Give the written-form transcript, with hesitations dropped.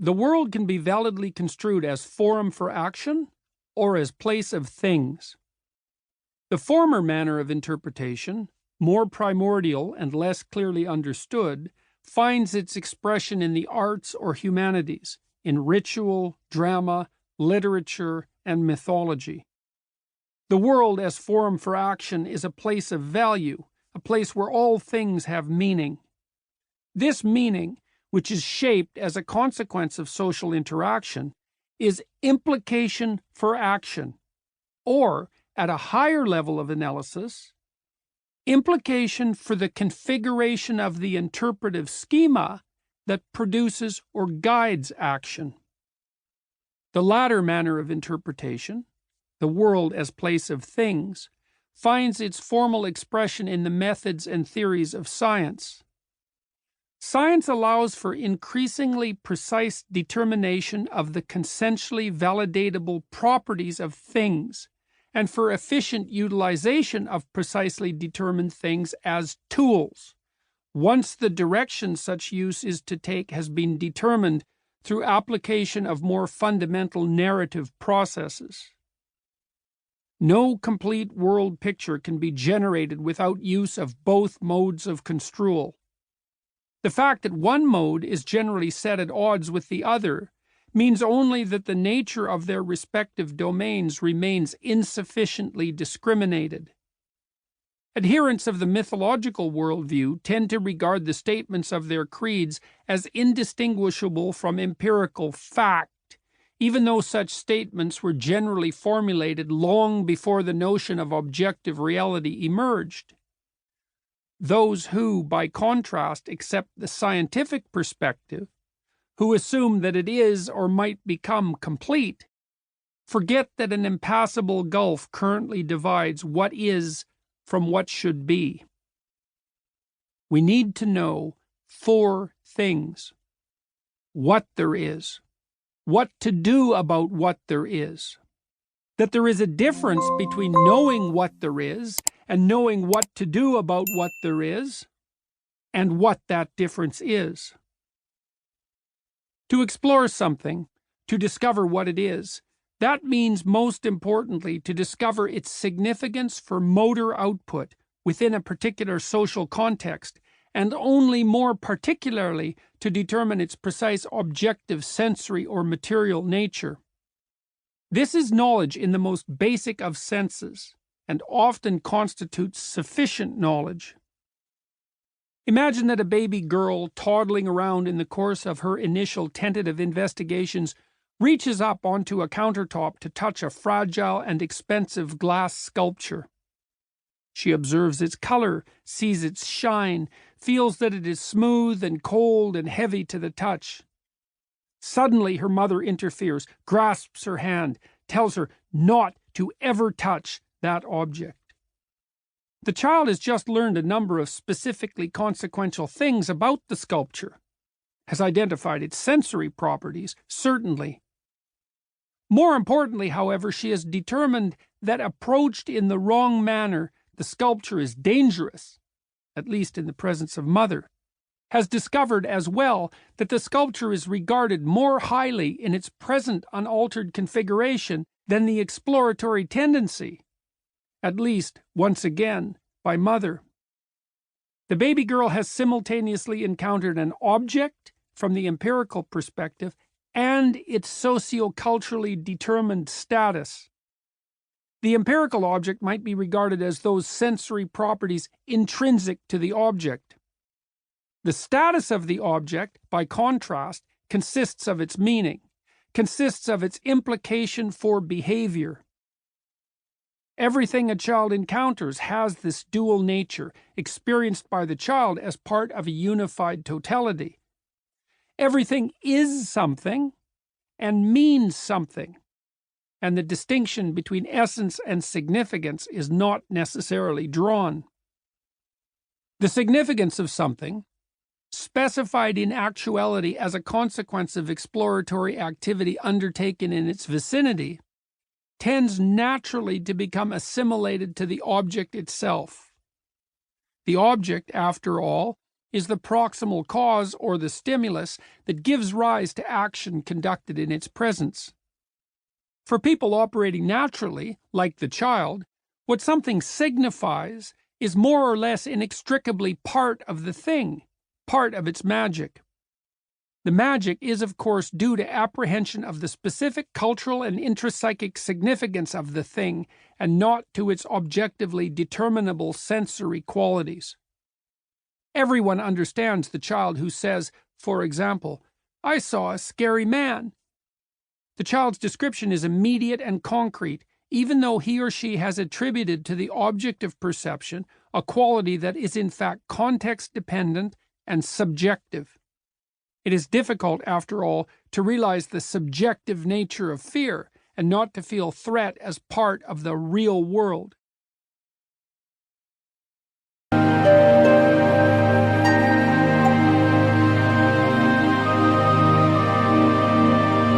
The world can be validly construed as forum for action or as place of things. The former manner of interpretation, more primordial and less clearly understood, finds its expression in the arts or humanities, in ritual, drama, literature, and mythology. The world as forum for action is a place of value, a place where all things have meaning. This meaning, which is shaped as a consequence of social interaction, is implication for action, or, at a higher level of analysis, implication for the configuration of the interpretive schema that produces or guides action. The latter manner of interpretation, the world as place of things, finds its formal expression in the methods and theories of science. Science allows for increasingly precise determination of the consensually validatable properties of things, and for efficient utilization of precisely determined things as tools, once the direction such use is to take has been determined through application of more fundamental narrative processes. No complete world picture can be generated without use of both modes of construal. The fact that one mode is generally set at odds with the other means only that the nature of their respective domains remains insufficiently discriminated. Adherents of the mythological worldview tend to regard the statements of their creeds as indistinguishable from empirical fact, even though such statements were generally formulated long before the notion of objective reality emerged. Those who, by contrast, accept the scientific perspective, who assume that it is or might become complete, forget that an impassable gulf currently divides what is from what should be. We need to know 4 things: what there is, what to do about what there is, that there is a difference between knowing what there is and knowing what to do about what there is, and what that difference is. To explore something, to discover what it is, that means most importantly to discover its significance for motor output within a particular social context, and only more particularly to determine its precise objective sensory or material nature. This is knowledge in the most basic of senses, and often constitutes sufficient knowledge. Imagine that a baby girl toddling around in the course of her initial tentative investigations reaches up onto a countertop to touch a fragile and expensive glass sculpture. She observes its color, sees its shine, feels that it is smooth and cold and heavy to the touch. Suddenly her mother interferes, grasps her hand, tells her not to ever touch that object. The child has just learned a number of specifically consequential things about the sculpture, has identified its sensory properties, certainly. More importantly, however, she has determined that approached in the wrong manner, the sculpture is dangerous, at least in the presence of mother, has discovered as well that the sculpture is regarded more highly in its present unaltered configuration than the exploratory tendency, at least, once again, by mother. The baby girl has simultaneously encountered an object from the empirical perspective and its socioculturally determined status. The empirical object might be regarded as those sensory properties intrinsic to the object. The status of the object, by contrast, consists of its meaning, consists of its implication for behavior. Everything a child encounters has this dual nature, experienced by the child as part of a unified totality. Everything is something and means something, and the distinction between essence and significance is not necessarily drawn. The significance of something, specified in actuality as a consequence of exploratory activity undertaken in its vicinity, tends naturally to become assimilated to the object itself. The object, after all, is the proximal cause or the stimulus that gives rise to action conducted in its presence. For people operating naturally, like the child, what something signifies is more or less inextricably part of the thing, part of its magic. The magic is, of course, due to apprehension of the specific cultural and intrapsychic significance of the thing, and not to its objectively determinable sensory qualities. Everyone understands the child who says, for example, "I saw a scary man." The child's description is immediate and concrete, even though he or she has attributed to the object of perception a quality that is in fact context-dependent and subjective. It is difficult, after all, to realize the subjective nature of fear and not to feel threat as part of the real world.